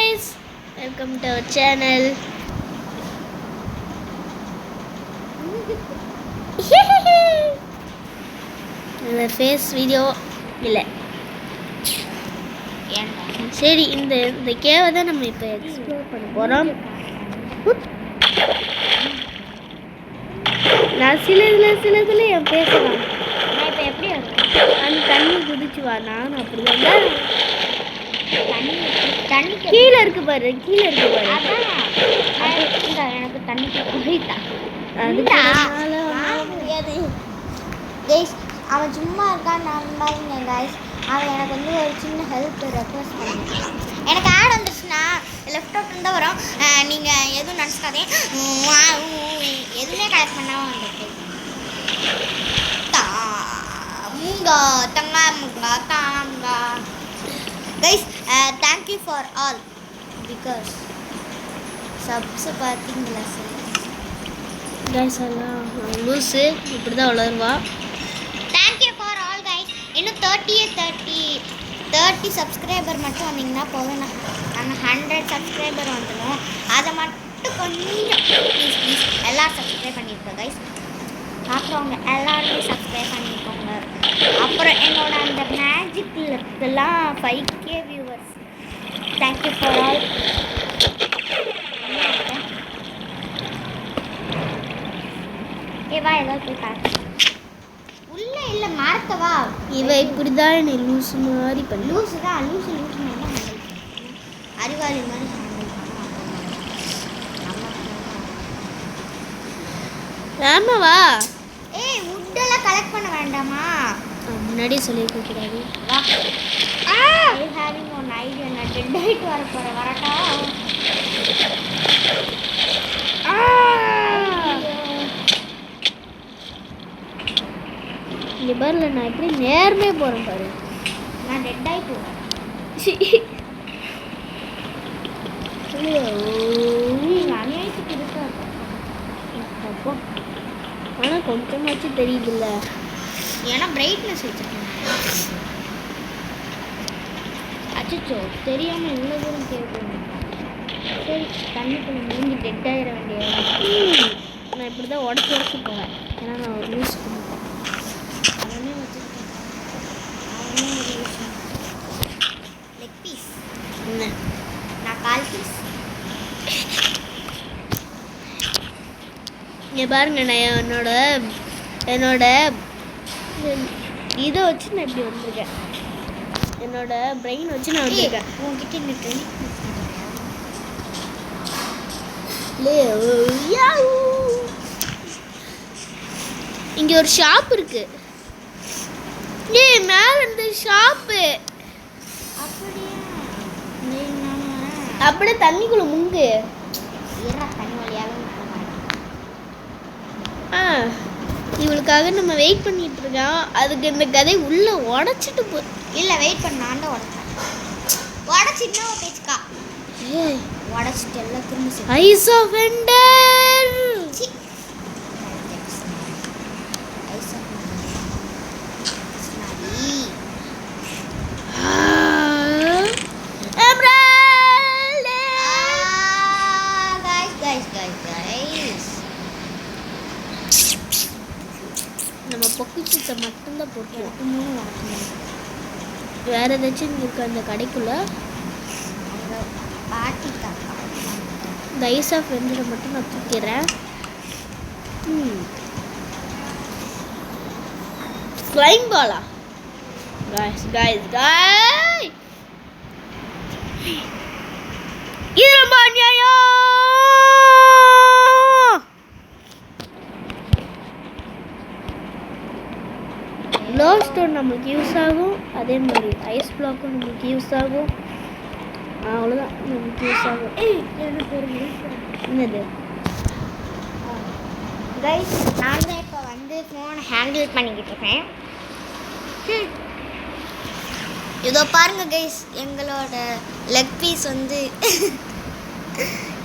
guys, welcome to our channel. இந்த face video இல்லை. சரி, இந்த கேவை தான் நம்ம இப்போ எக்ஸ்ப்ளோர் பண்ண போகிறோம். நான் சிலதுல என் பேசலாம். நான் இப்போ எப்படி அந்த தண்ணி குதிச்சு வா. நானும் அப்படி தான். தண்ணி கீழே இருக்கு பாரு. எனக்கு தண்ணி முடியாது கைஸ். அவன் சும்மா இருக்கான்னு நம்பாதீங்க கைஸ். அவன் எனக்கு வந்து ஒரு சின்ன ஹெல்ப் ரெக்வஸ்ட் பண்ணியிருக்கான். எனக்கு ஆட் வந்துச்சுன்னா லெஃப்ட் அவுட் இருந்தால் வரும். நீங்கள் எதுவும் நினச்சிக்காதே. எதுவுமே கலெக்ட் பண்ணாமல் வந்துருக்கு. தாமுங்கா guys. Thank you for all because subs பார்த்தீங்களா சார் கைஸ்? எல்லாம் லூஸு இப்படி தான் வளருவா. Thank you for all guys. இன்னும் 30 சப்ஸ்கிரைபர் மட்டும் வந்தீங்கன்னா போதும். நான் 100 சப்ஸ்கிரைபர் வந்துடும். அதை மட்டும் கொஞ்சம் ப்ளீஸ் எல்லோரும் சப்ஸ்கிரைப் பண்ணியிருக்கோம் கைஸ். அப்புறம் அவங்க எல்லாருமே சப்ஸ்கிரைப் பண்ணியிருக்கோங்க. அப்புறம் என்னோட அந்த magic lip balm 5K viewers. Thank you for all. ஏவா ஏதாவது போய் காட்டு. உள்ளே இல்லை மரத்தவா. இவ இப்படிதான் என்னை லூஸு மாதிரி பண்ணி. லூஸு தான். லூஸு மாதிரி தான் அறிவாளி மாதிரி ஆமாவா? ஏய், வுட்டெல்லாம் கலெக்ட் பண்ண வேண்டாமா? முன்னாடியே சொல்லியிருக்க கூடாது. Having one idea. நான் டெட் ஆகிட்டு வர போகிறேன். வரட்டா? இங்கே பாருல, நான் எப்படி நேர்மே போகிறேன் பாரு. நான் டெட் ஆகி போவேன். அநியாயத்துக்கு இருக்கா? ஆனால் கொஞ்சமாச்சும் தெரியுதுல்ல. ஏன்னா பிரைட்னஸ் வச்சுருக்கேன். அச்சோ, தெரியாமல் இவ்வளோ தூரம் கேட்கணும். சரி, தண்ணிக்குள்ள முடிஞ்சு டெட் ஆகிட வேண்டிய. நான் இப்படி தான் உடச்சி போவேன். ஏன்னா நான் ஒரு யூஸ் பண்ணிட்டேன். அவனே வச்சுருக்கேன். ஒரு விஷயம். லெக் பீஸ் என்ன? நான் கால் பீஸ். இங்கே பாருங்க, நான் என்னோட இதை வச்சு நான் இப்படி வந்திருக்கேன். என்னோட பிரெயின் வச்சு நான் வந்திருக்கேன். உங்ககிட்ட நின்று இங்கே ஒரு ஷாப் இருக்கு. மேல இந்த ஷாப்பு அப்படியே தண்ணிக்குள்ள முங்கு. தண்ணி வழியாக இவளுக்காக நம்ம வெயிட் பண்ணிட்டு இருக்கோம். அதுக்கு இந்த கதை உள்ள உடைச்சிட்டு இல்லை, வெயிட் பண்ணாண்ட உடச்சின்னா பேச்சுக்கா. உடச்சிட்டு எல்லாம் திரும்ப ஐஸ் ஆஃப் எண்டர். நம்ம பொக்கிச்சத்தை மட்டும்தான் போட்டு வேற ஏதாச்சும் இருக்கு அந்த கடைக்குள்ள. பாட்டி இந்த ஐஸ் ஆஃப் வெண்டரை மட்டும் நான் தூக்கிறேன். ஃப்ளைங் பாலா? guys இது ரொம்ப அநியாயம். க்ளோ ஸ்டோன் நம்மளுக்கு யூஸ் ஆகும். அதே மாதிரி ஐஸ் பிளாக்கும் நம்மளுக்கு யூஸ் ஆகும். அவ்வளோதான், நம்மளுக்கு யூஸ் ஆகும். எனக்கு ஒரு என்னது கைஸ்? நான் தான் இப்போ வந்து ஃபோனை ஹேண்டில் பண்ணிக்கிட்டு இருக்கேன். இதோ பாருங்க கைஸ், எங்களோட லெக் பீஸ் வந்து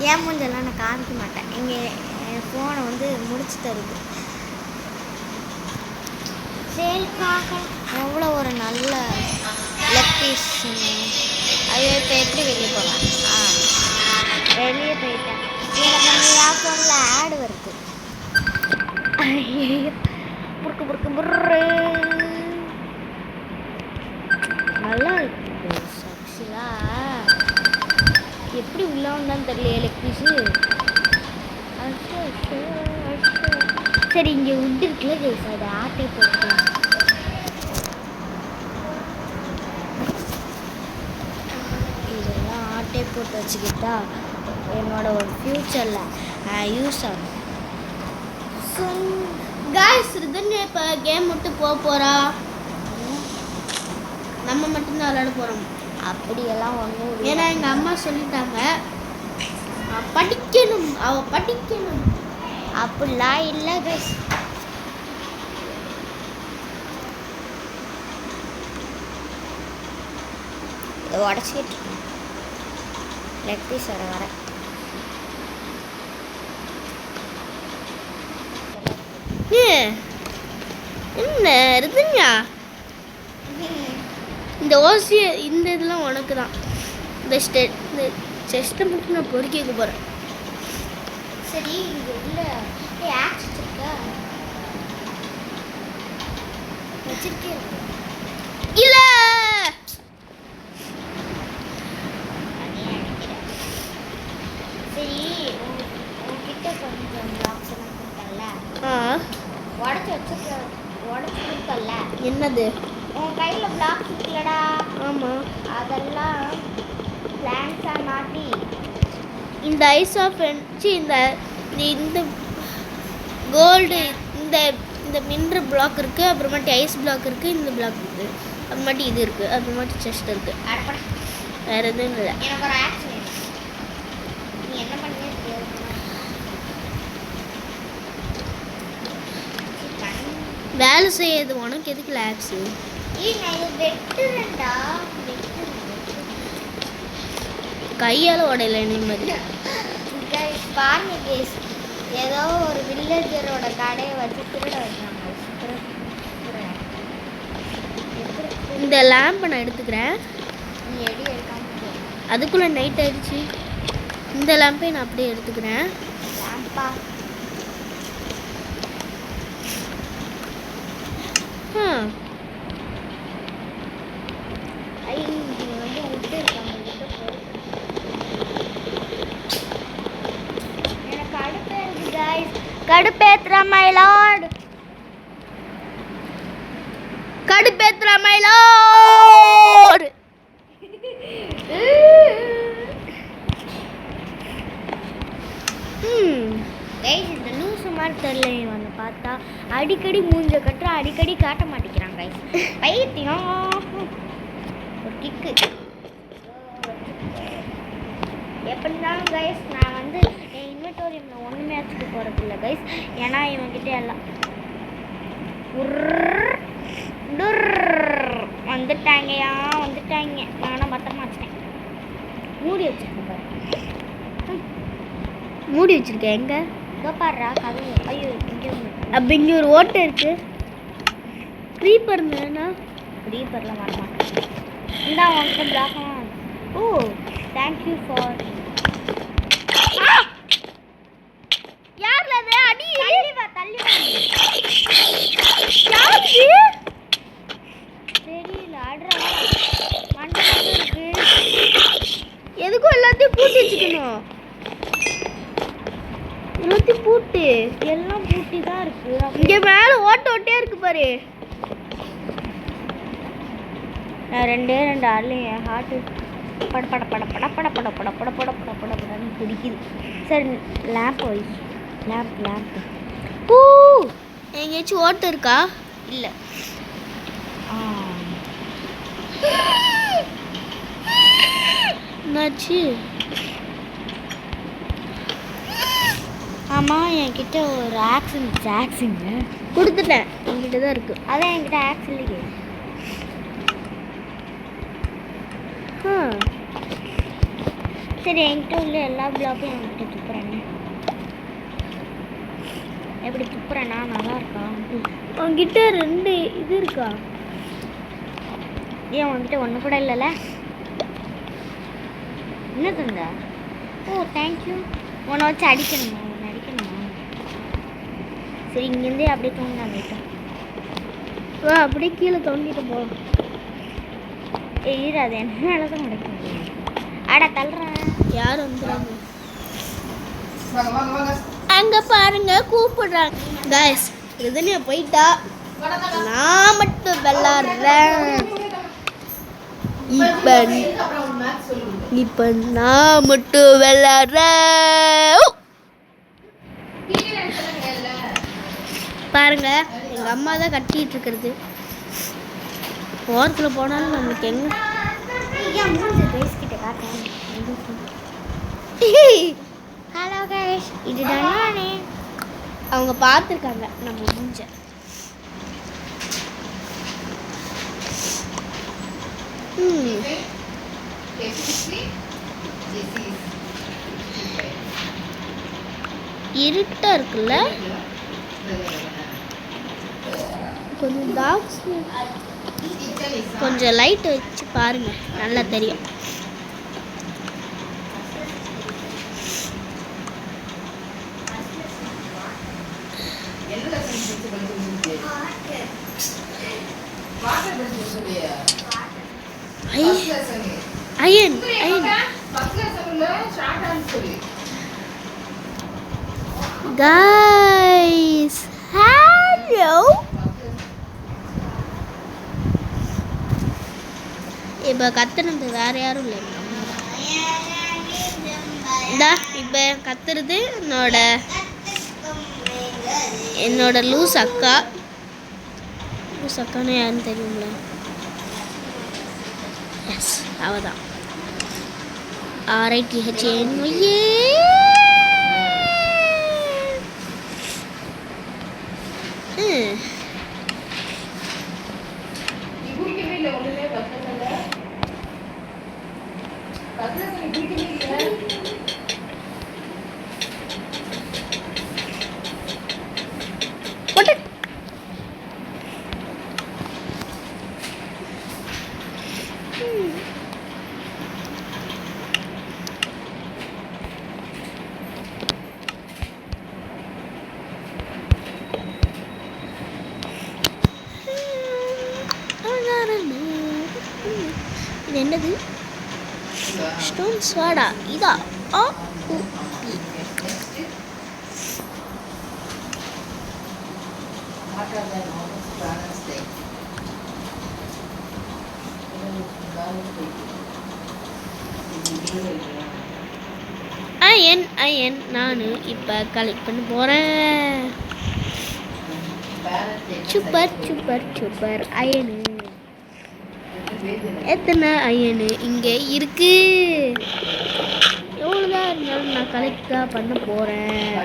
ஏன் மூஞ்செல்லாம் நான் காமிக்க மாட்டேன். என் ஃபோனை வந்து முடிச்சு தருது. சேல்காக எவ்வளோ ஒரு நல்ல லெக் பீஸ். அது இப்போ எப்படி வெளியே போகலாம்? புருக்கு புருக்கு புர்ரு. நல்லா இருக்கு ஆக்சுவலா. எப்படி உள்ள வந்தான்னு தெரியல எலக்ட்ரிஷு. சரி இங்கே உட் இருக்குல்ல கைஸ், அதை ஆட்டை போட்டுக்கலாம். இதெல்லாம் ஆட்டை போட்டு வச்சுக்கிட்டா என்னோட ஒரு ஃப்யூச்சரில் யூஸ் ஆகும். காய்ஸ் ரிதன்யா இப்போ கேம் விட்டு போக போகிறா. நம்ம மட்டும்தான் விளையாட போகிறோம். அப்படியெல்லாம் ஒன்றும் ஏன்னா எங்கள் அம்மா சொல்லிட்டாங்க படிக்கணும், அவள் படிக்கணும். அப்படிலாம் இல்லை கைஸ். இதை உடச்சிக்கிட்டு இருக்கேன். லெக் பீஸ் வர என்ன ரிதன்யா, இந்த ஓசிய இந்த இதெல்லாம் உனக்கு தான். இந்த செஸ்ட்டை மட்டும் நான் பொறுக்கிக்க போகிறேன். சரி இங்கே உள்ள ஆக்ஸ் இருக்கா வச்சிருக்கேன். இல்லை சரி உங்ககிட்ட கொஞ்சம் பிளாக்ஸ் எல்லாம் கொடுத்தல, உடச்சி கொடுத்தல. என்னது? உன் கையில் பிளாக்ஸ் இருக்குல்லடா, ஆமாம், அதெல்லாம் பிளான்ஸாக மாட்டி இந்த ஐஸ் ஆஃப் ஃப்ரெண்ட்ஸு இந்த இந்த கோல்டு இந்த இந்த மின்ட்ரு பிளாக் இருக்குது, அப்புறமாட்டி ஐஸ் பிளாக் இருக்குது, இந்த பிளாக் இருக்குது, அப்புறமாட்டி இது இருக்குது, அப்புறமாட்டி செஸ்ட் இருக்குது. வேறு எதுவும் இல்லை. எனக்கு ஒரு ஆக்ஸ் வேணும். நீ என்ன பண்ணவே தெரியாது. வேலை செய்யாது உனக்கு எதுக்கு லேக்ஸு? நான் இது வெட்டுறேன்டா. கையால் உடையில நிம்மதி. பாருங்க கேஸ், ஏதோ ஒரு வில்லேஜரோட கடையை வச்சு திருட வச்சாங்க. இந்த லேம்பை நான் எடுத்துக்கிறேன். நீ எடி எடுக்காம போ. அதுக்குள்ளே நைட் ஆயிடுச்சு. இந்த லேம்பை நான் அப்படியே எடுத்துக்கிறேன். லேம்பா இங்கே வந்து விட்டு இருக்காங்க. எனக்கு கடுப்பேறுது guys. கடுப்பேத்துற மை லார்ட். கடுப்பேத்துற மை லார்ட். கைஸ் இந்த லூசு மாதிரி தெரியல வந்து பார்த்தா அடிக்கடி மூஞ்ச கட்டுற, அடிக்கடி காட்ட மாட்டேங்கிறாங்க கைஸ். பைத்தியம். ஒரு கிக்கு எப்படி இருந்தாலும் கைஸ் நான் வந்து என் இன்வென்டோரியமில் ஒன்றுமே வச்சுக்க போகிறது இல்லை கைஸ். ஏன்னா இவன்கிட்ட எல்லாம் வந்துட்டாங்கயா வந்துட்டாங்க. நானும் பத்திரமா வச்சுட்டேன். மூடி வச்சுருக்கேன். மூடி வச்சிருக்கேன். எங்க இதோ பாடுறா கதவு. ஐயோ இங்கே அப்போ இங்கே ஒரு ஓட்டை இருக்கு. க்ரீப்பர் இருந்ததுன்னா க்ரீப்பர்லாம் வரமாட்டேன். இந்தா உன்கிட்ட பிளாக்லாம். ஓ தேங்க்யூ ஃபார். யார்ல அது? அடி தள்ளி வா தள்ளி வா. யாரு? தெரியல ஆடுறா மண்டை இருக்கு. எதுக்கும் எல்லாத்தையும் பூட்டி வச்சுக்கணும். எல்லாத்தையும் பூட்டு. எல்லாம் பூட்டி தான் இருக்கு. இங்க மேல ஓட்டே இருக்கு பாரு. நான் ரெண்டு ஆடுலையும் என் ஹார்ட்டு பட பட பட பட பட பட பட பட பட பட பட படன்னு பிடிக்குது. சரி லேம்ப் வை. லேம்ப் பூ எங்கேயாச்சும் ஓட்டை இருக்கா? இல்லை. என்னாச்சு? ஆமாம் என்கிட்ட ஒரு ஆக்ஸுங்க கொடுத்துட்டேன். என்கிட்ட தான் இருக்கு. அதான் என்கிட்ட ஆக்ஸ் இல்லையே. சரி என்கிட்ட உள்ள எல்லா பிளாக்கையும் என்கிட்ட துப்புறேன்னு. எப்படி துப்புறேன்னா நல்லா இருக்கா? உங்ககிட்ட 2 இது இருக்கா? ஏன் உங்ககிட்ட ஒன்று கூட இல்லைல்ல? என்ன தந்தா? ஓ தேங்க்யூ. உன்னை வச்சு அடிக்கணுமா? ஒன்று அடிக்கணுமா? சரி இங்கேருந்தே அப்படியே தோணுங்க லைட்டாக. வா அப்படியே கீழே தோண்டிட்டு போ. ஏய் அது என்ன மேலே தான் நடக்கும். அட தள்ளுறேன். யார் வந்துடுறாங்க அங்கே பாருங்க கூப்பிடுறாங்க. கைஸ் ரிதன்யா போயிட்டா, நான் மட்டும் விளாட்றேன். இப்போ நான் மட்டும் விளாட்றேன். பாருங்க எங்கள் அம்மா தான் கட்டிட்டு இருக்கிறது. ஓரத்தில் போனாலும் நம்மளுக்கு எங்க பேசிக்கிட்ட காட்டேன். ஹலோ கைஸ், இதுதான் நானே. அவங்க பார்த்துருக்காங்க நம்ம மூஞ்ச. இருட்டா இருக்குல்ல, கொஞ்சம் டாக்ஸ் கொஞ்சம் லைட் வச்சு பாருங்க, நல்லா தெரியும். அயன் guys, hello. இப்போ கத்துனது வேற யாரும் இல்லை, இந்தா இப்போ கத்துறது என்னோட லூஸ் அக்கா. லூஸ் அக்கான்னு யாருன்னு தெரியுங்களா? எஸ் அவதான். RITHANYA. இது என்னது? ஸ்டோன் ஸ்வாடா இதா? ஆ அயன் நான் இப்போ கலெக்ட் பண்ண போகிறேன். Super iron. எத்தனை அயனு இங்கே இருக்கு? எவ்வளோதான் இருந்தாலும் நான் கலெக்ட் தான் பண்ண போகிறேன்.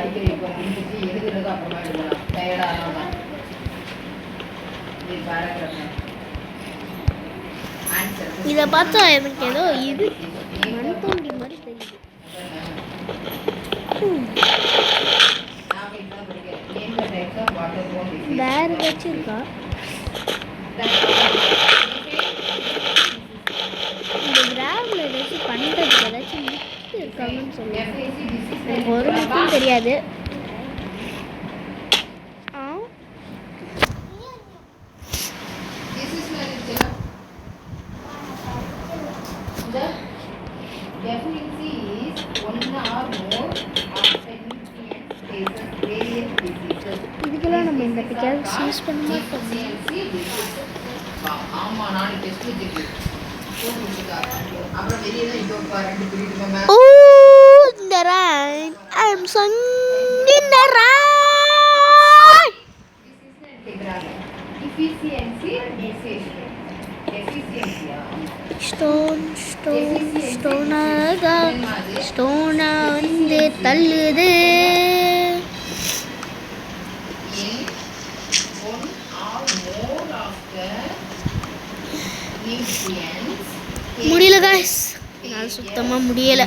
இதை பார்த்தா எனக்கு ஏதோ இது மண் தோண்டி மாதிரி தெரியுது. வேற ஏதாச்சும் இருக்கா? இந்த கிராமில் ஏதாச்சும் பண்ணுறதுக்கு ஏதாச்சும் மித்து இருக்காங்கன்னு சொல்லுவாங்க. எனக்கு ஒரு மித்தும் தெரியாது. இதுக்கெல்லாம் நம்ம இந்த பிக்சர்ஸ் யூஸ் பண்ண மாட்டோம். Oh, in the rain. I am sung in the rain. ஸ்டோனா வந்து தள்ளுது. முடியல காய்ஸ், நான் சுத்தமா முடியல.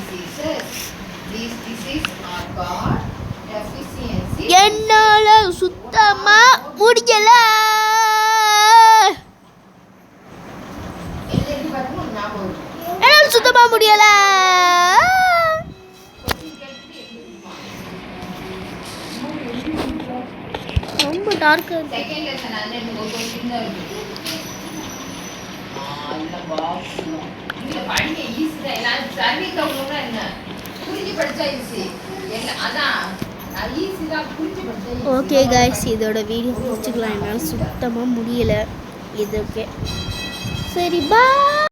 என்னால சுத்தமா முடியல. என்னால சுத்தமா முடியல. ரொம்ப டார்க்காக இருக்கு. செகண்ட் லெசன் அந்த கொஸ்டின் தான் இருக்கு. இல்ல பாக்ஸ் இல்ல படிக்க ஈஸி தான். நான் சர்வே கவுனா என்ன புரிஞ்சு படிச்சா ஈஸி. அதான் ஈஸி தான் புரிஞ்சு படிச்சா. ஓகே கைஸ், இதோட வீடியோ முடிச்சுக்கலாம். என்னால் சுத்தமாக முடியலை. இது ஓகே, சரி பாய்.